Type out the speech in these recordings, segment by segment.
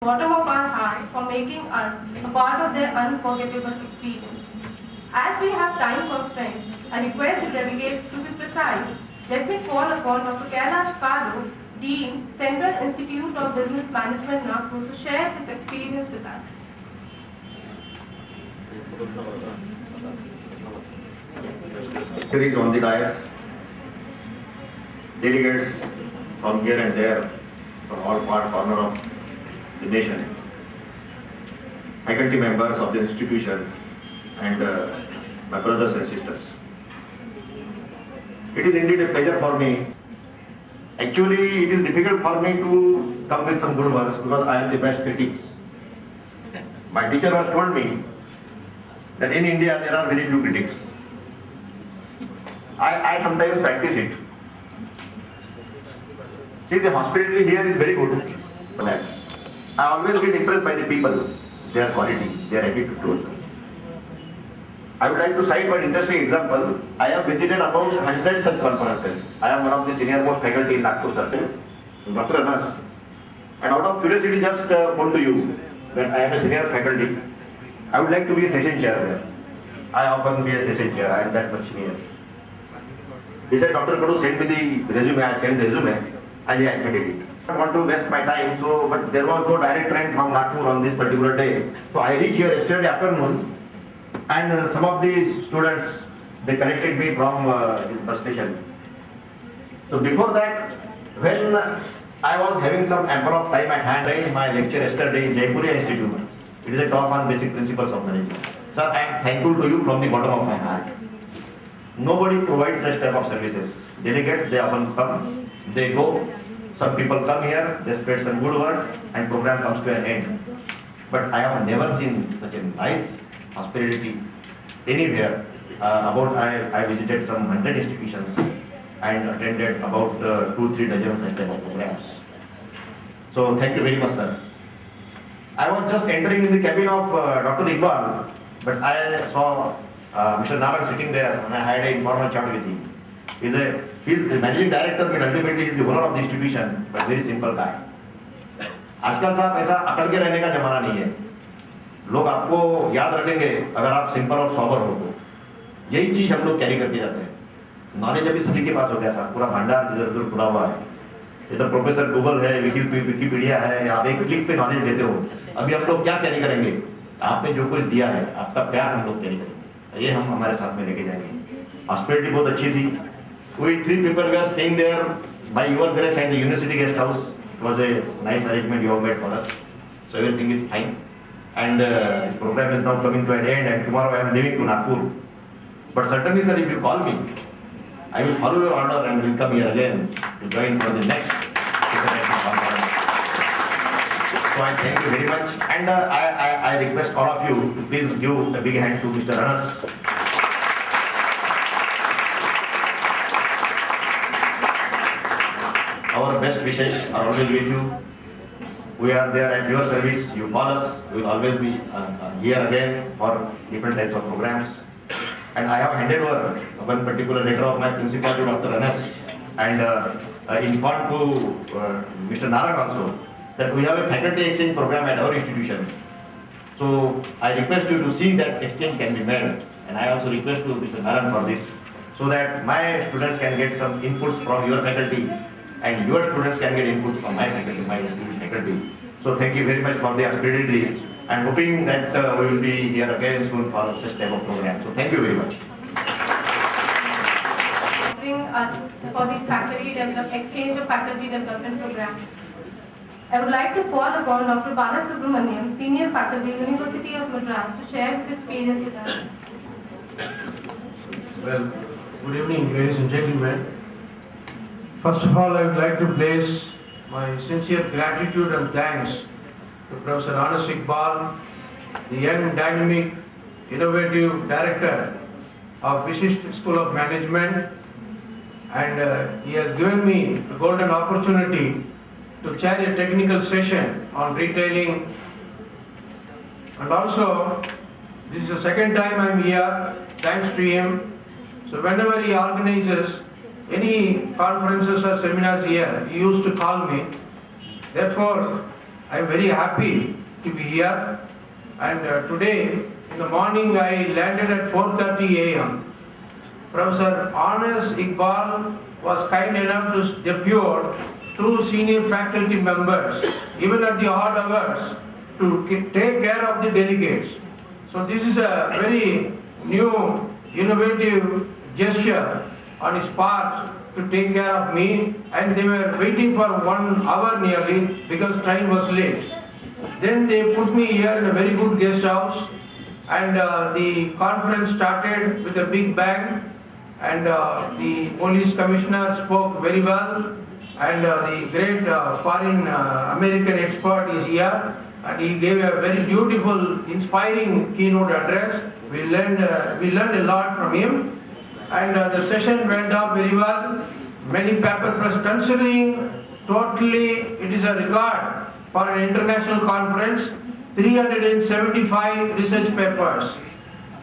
Bottom of our heart for making us a part of their unforgettable experience. As we have time constraints, I request the delegates to be precise. Let me call upon Dr. Kailash Kado, Dean, Central Institute of Business Management, Nagpur, to share his experience with us. Series on the dais, delegates from here and there, from all corner of the nation, faculty members of the institution, and my brothers and sisters. It is indeed a pleasure for me. Actually, it is difficult for me to come with some good words because I am the best critics. My teacher has told me that in India there are very few critics. I sometimes practice it. See, the hospitality here is very good. I always get impressed by the people, their quality, their attitude towards us. I would like to cite one interesting example. I have visited about 100 such conferences. I am one of the senior most faculty in Nagpur Circle, Dr. Anas. And out of curiosity, just put to you that I am a senior faculty. I would like to be a session chair there. I often be a session chair. I am that much senior. He said, Dr. Kadu sent me the resume. I sent the resume and he admitted it. I don't want to waste my time, but there was no direct train from Nagpur on this particular day. So I reached here yesterday afternoon, and some of the students, they connected me from this bus station. So before that, when I was having some ample of time at hand, in my lecture yesterday in Jaipur Institute, it is a talk on basic principles of management. Sir, I am thankful to you from the bottom of my heart. Nobody provides such type of services. Delegates, they often come, they go. Some people come here, they spread some good word, and program comes to an end. But I have never seen such a nice hospitality anywhere. I visited some 100 institutions and attended about 2-3 dozen such type of programs. So thank you very much, sir. I was just entering in the cabin of Dr. Iqbal, but I saw Mr. Narak sitting there, and I had an informal chat with him. He is the managing director, but ultimately he is the owner of the institution, but very simple guy. आजकल साहब ऐसा अकड़ के रहने का जमाना नहीं है. लोग आपको याद रखेंगे अगर आप सिंपल और सॉबर हो तो. यही चीज हम लोग कैरी करके जाते हैं. नॉलेज अभी सभी के पास हो गया साहब, पूरा भंडार इधर उधर खुला हुआ है. इधर प्रोफेसर गूगल है, विकीपीडिया है, आप एक क्लिक पे नॉलेज लेते हो. अभी हम लोग क्या कैरी करेंगे? आपने जो कुछ दिया है, आपका प्यार हम लोग कैरी करेंगे. ये हम हमारे साथ में लेके जाएंगे. हॉस्पिटलिटी बहुत अच्छी थी. We 3 people were staying there by your grace at the university guest house. It was a nice arrangement you have made for us. So everything is fine. And this program is now coming to an end, and tomorrow I am leaving to Nagpur. But certainly, sir, if you call me, I will follow your order and will come here again to join for the next international conference. So I thank you very much, and I request all of you to please give a big hand to Mr. Anas. Our best wishes are always with you. We are there at your service. You call us. We will always be here again for different types of programs. And I have handed over one particular letter of my principal to Dr. Anas and informed to Mr. Narang also that we have a faculty exchange program at our institution. So I request you to see that exchange can be made, and I also request to Mr. Narang for this, so that my students can get some inputs from your faculty and your students can get input from my faculty, my faculty. So thank you very much for the hospitality, and hoping that we will be here again soon for such type of program. So thank you very much. Bring us for the exchange of faculty development program. I would like to call upon Dr. Bala Subramaniam, Senior Faculty, University of Madras, to share his experience with us. Well, good evening, ladies and gentlemen. First of all, I would like to place my sincere gratitude and thanks to Professor Anas Iqbal, the young, dynamic, innovative director of Vishisht School of Management, and he has given me the golden opportunity to chair a technical session on retailing. And also, this is the second time I am here, thanks to him. So whenever he organizes any conferences or seminars here, he used to call me. Therefore, I am very happy to be here. And today, in the morning, I landed at 4:30 a.m. Professor Honors Iqbal was kind enough to depute two senior faculty members, even at the odd hours, to take care of the delegates. So this is a very new, innovative gesture on his part to take care of me, and they were waiting for 1 hour nearly because train was late. Then they put me here in a very good guest house, and the conference started with a big bang, and the police commissioner spoke very well, and the great foreign American expert is here, and he gave a very beautiful, inspiring keynote address. We learned a lot from him, and the session went off very well. Many papers, considering totally it is a record for an international conference, 375 research papers,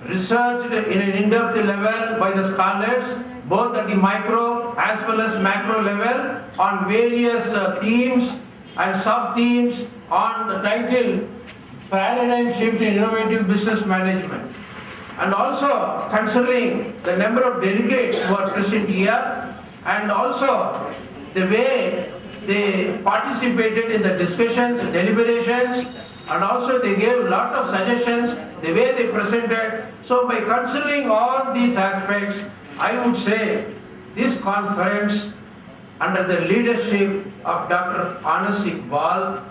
researched in an in-depth level by the scholars, both at the micro as well as macro level, on various themes and sub-themes on the title, Paradigm Shift in Innovative Business Management. And also considering the number of delegates who are present here, and also the way they participated in the discussions, deliberations, and also they gave a lot of suggestions, the way they presented. So by considering all these aspects, I would say this conference under the leadership of Dr. Honors Iqbal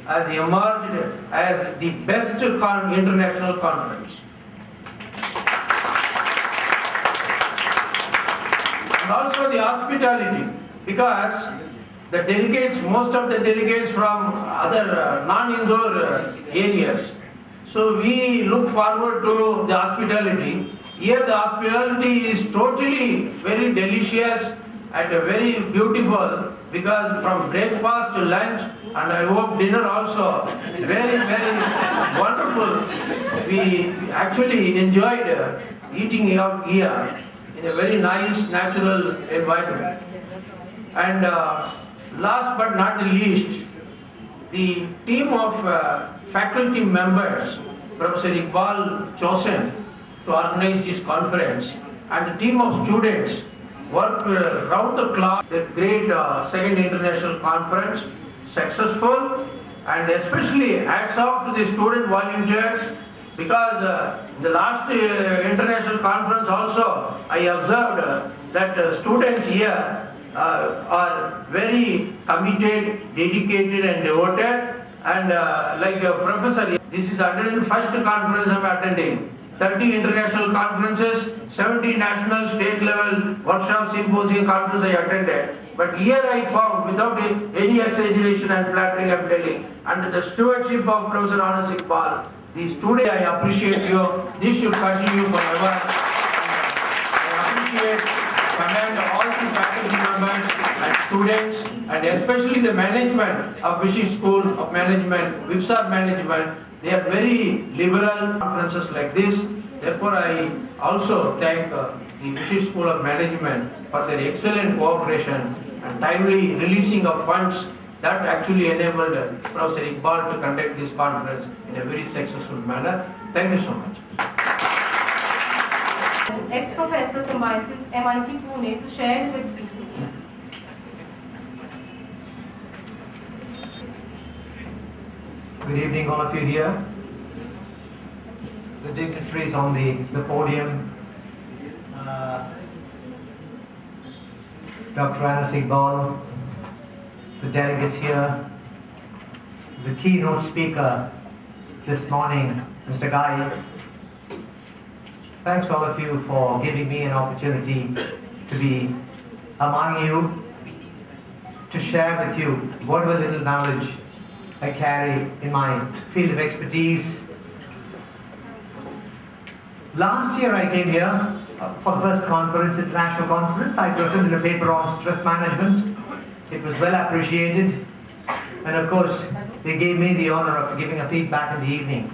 has emerged as the best international conference. And also the hospitality, because the delegates, most of the delegates from other non-Indore areas. So we look forward to the hospitality. Here the hospitality is totally very delicious and very beautiful, because from breakfast to lunch, and I hope dinner also, very, very wonderful. We actually enjoyed eating out here in a very nice natural environment. And last but not the least, the team of faculty members Professor Iqbal chosen to organize this conference, and the team of students worked round the clock. The great second international conference successful, and especially hats off to the student volunteers, because the last international conference also I observed that students here are very committed, dedicated and devoted, and like a professor, this is 101st conference I am attending. 30 international conferences, 70 national, state level workshops, symposium, conference I attended. But here I found, without any exaggeration and flattering, I am telling, under the stewardship of Professor Honors Iqbal, the students, I appreciate you. This should continue forever. I appreciate, commend all the faculty members and students, and especially the management of Vishisht School of Management, Vipsar Management. They are very liberal conferences like this. Therefore, I also thank the Vishisht School of Management for their excellent cooperation and timely releasing of funds that actually enabled Professor Iqbal to conduct this conference in a very successful manner. Thank you so much. Ex-professor summarizes MIT Pune to share his experience. Good evening, all of you here. The dignitaries on the podium, Dr. Honors Iqbal, the delegates here, the keynote speaker this morning, Mr. Guy. Thanks all of you for giving me an opportunity to be among you, to share with you whatever little knowledge I carry in my field of expertise. Last year I came here for the first conference, international conference. I presented a paper on stress management. It was well appreciated, and of course they gave me the honor of giving a feedback in the evening.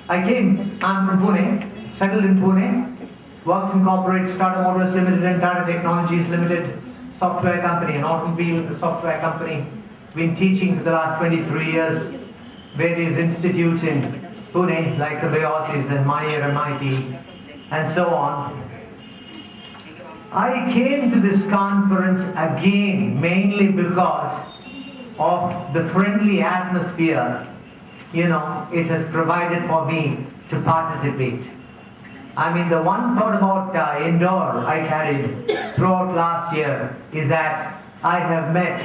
I'm from Pune, settled in Pune, worked in corporate Tata Motors Limited and Tata Technologies Limited software company, an automobile software company. been teaching for the last 23 years, various institutes in Pune, like Symbiosis and Meyer MIT, and so on. I came to this conference again mainly because of the friendly atmosphere, it has provided for me to participate. I mean, the one thought about Indore I carried throughout last year is that I have met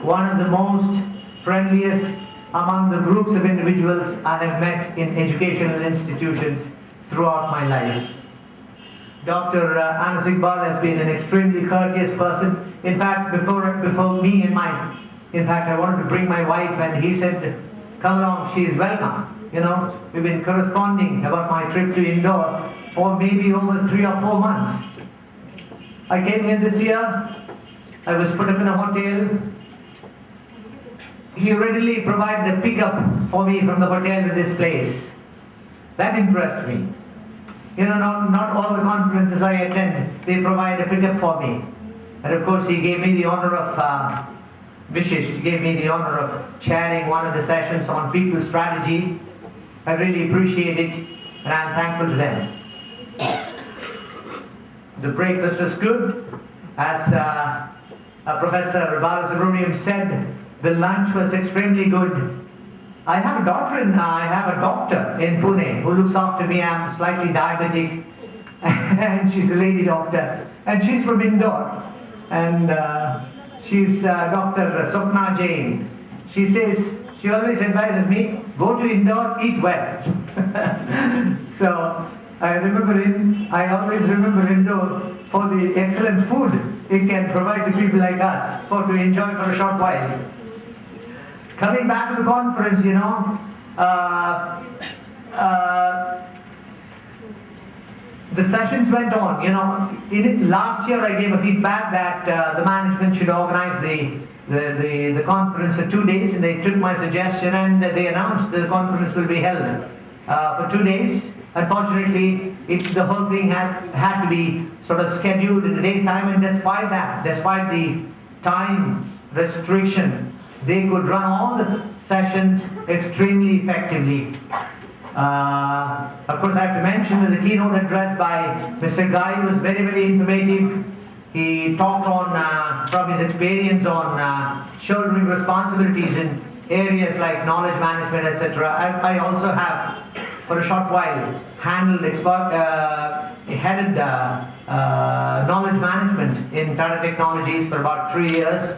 one of the most friendliest among the groups of individuals I have met in educational institutions throughout my life. Dr. Anas Iqbal has been an extremely courteous person. In fact, before me and I wanted to bring my wife, and he said, "Come along, she is welcome." We've been corresponding about my trip to Indore for maybe over 3 or 4 months. I came here this year. I was put up in a hotel. He readily provided a pickup for me from the hotel to this place. That impressed me. Not all the conferences I attend, they provide a pickup for me. And of course, he gave me the honor of, Vishisht gave me the honor of chairing one of the sessions on people strategy. I really appreciate it, and I'm thankful to them. The breakfast was good. As Professor Balasubramaniam said, the lunch was extremely good. I have a doctor in Pune who looks after me. I'm slightly diabetic, and she's a lady doctor, and she's from Indore, and she's Dr. Swapna Jain. She always advises me, go to Indore, eat well. So I always remember Indore for the excellent food it can provide to people like us to enjoy for a short while. Coming back to the conference, the sessions went on. Last year I gave a feedback that the management should organize the conference for 2 days, and they took my suggestion and they announced the conference will be held for 2 days. Unfortunately, the whole thing had to be sort of scheduled in a day's time, and despite the time restriction, they could run all the sessions extremely effectively. Of course, I have to mention that the keynote address by Mr. Guy was very, very informative. He talked from his experience on shouldering responsibilities in areas like knowledge management, etc. I also have, for a short while, headed knowledge management in Tata Technologies for about 3 years.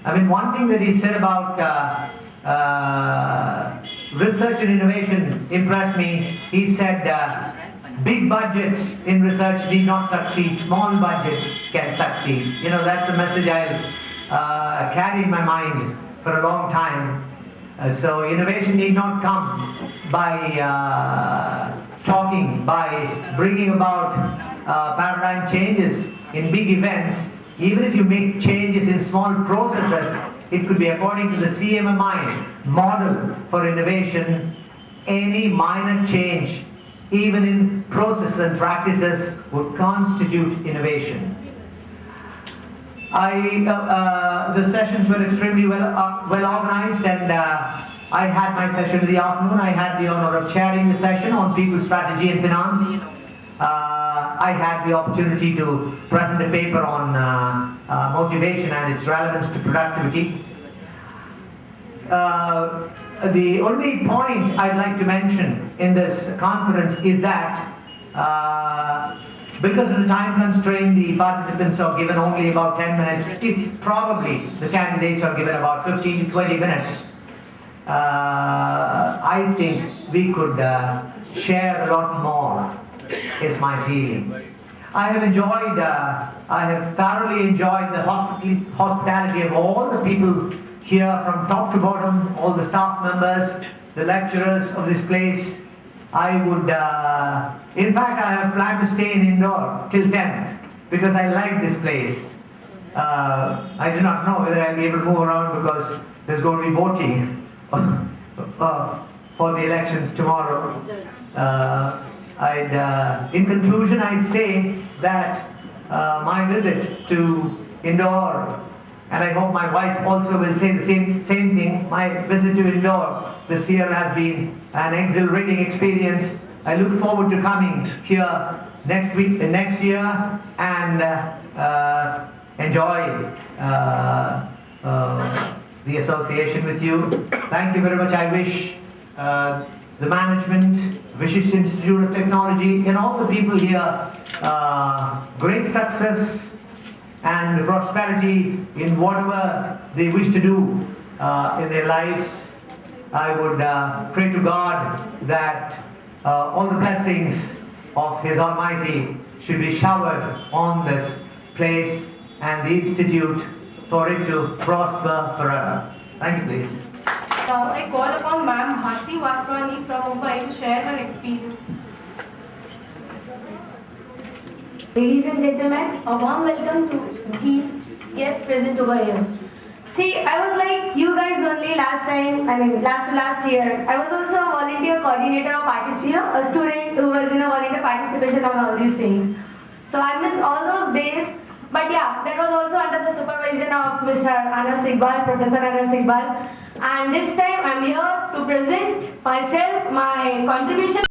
I mean, one thing that he said about research and innovation impressed me. He said, big budgets in research need not succeed, small budgets can succeed. That's a message I'll carry in my mind for a long time. So innovation need not come by by bringing about paradigm changes in big events. Even if you make changes in small processes, it could be according to the CMMI model for innovation. Any minor change, even in processes and practices, would constitute innovation. The sessions were extremely well organized, and I had my session in the afternoon. I had the honor of chairing the session on people strategy and finance. I had the opportunity to present a paper on motivation and its relevance to productivity. The only point I'd like to mention in this conference is that because of the time constraint, the participants are given only about 10 minutes. If probably the candidates are given about 15 to 20 minutes, I think we could share a lot more, is my feeling. I have thoroughly enjoyed the hospitality of all the people here from top to bottom, all the staff members, the lecturers of this place. I would, in fact, I have planned to stay in Indore till 10th because I like this place. I do not know whether I'll be able to move around because there's going to be voting for the elections tomorrow. In conclusion, I'd say that my visit to Indore and I hope my wife also will say the same thing. My visit to Indore this year has been an exhilarating experience. I look forward to coming here next year, and enjoy the association with you. Thank you very much. I wish the management, Vishisht Institute of Technology, and all the people here great success and prosperity in whatever they wish to do in their lives. I would pray to God that all the blessings of His Almighty should be showered on this place and the Institute for it to prosper forever. Thank you, please. Now I call upon Ma'am Bharti Vaswani from Mumbai to share her experience. Ladies and gentlemen, a warm welcome to chief guest present over here. See, I was like you guys only last year. I was also a volunteer coordinator of a student who was in a volunteer participation on all these things. So I missed all those days. But yeah, that was also under the supervision of Mr. Anas Iqbal, Professor Anas Iqbal. And this time I'm here to present myself, my contribution